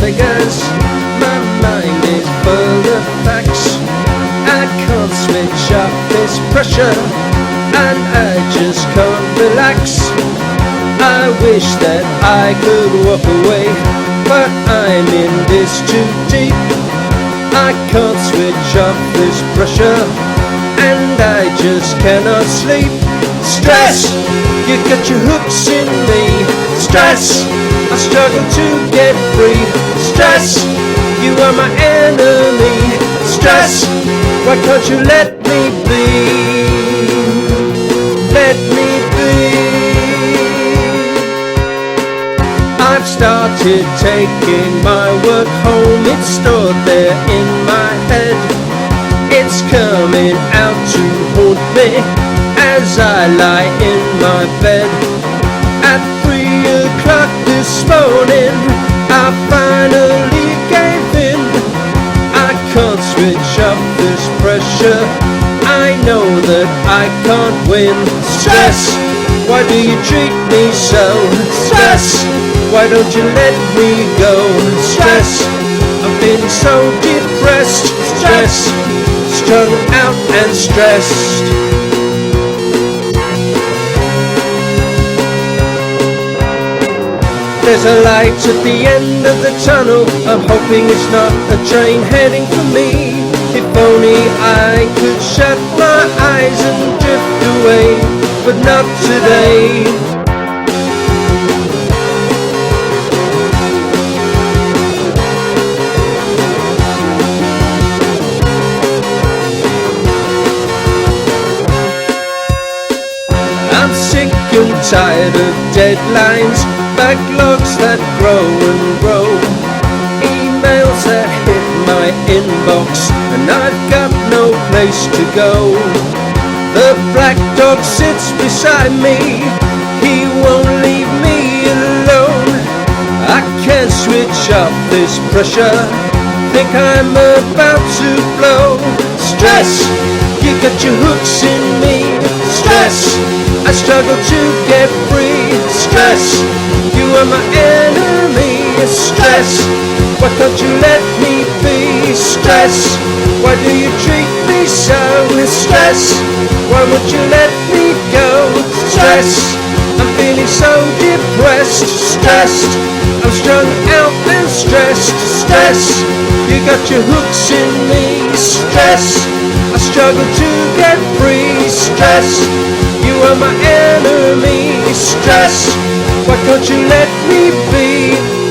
Figures, my mind is full of facts. I can't switch off this pressure, and I just can't relax. I wish that I could walk away, but I'm in this too deep. I can't switch off this pressure, and I just cannot sleep. Stress, you got your hooks in me. Stress, I struggle to get free. Stress, you are my enemy. Stress, why can't you let me be? Let me be. I've started taking my work home. It's stored there in my head. It's coming out to haunt me as I lie in my bed. At 3 o'clock this morning, I finally gave in. I can't switch off this pressure. I know that I can't win. Stress, why do you treat me so? Stress, why don't you let me go? Stress, I'm feeling so depressed. Stress, strung out and stressed. There's a light at the end of the tunnel. I'm hoping it's not a train heading for me. If only I could shut my eyes and drift away, but not today. I'm sick and tired of deadlines, backlogs that grow and grow, emails that hit my inbox, and I've got no place to go. The black dog sits beside me, he won't leave me alone. I can't switch off this pressure, think I'm about to blow. Stress, you got your hooks in me. Stress, I struggle to get free. Stress, you are my enemy. Stress, why can't you let me be? Stress, why do you treat me so? Stress, why won't you let me go? Stress, I'm feeling so depressed. Stressed, I'm strung out and stressed. Stress, you got your hooks in me. Stress, I struggle to get free. Stress, you are my enemy. Stress, why can't you let me be?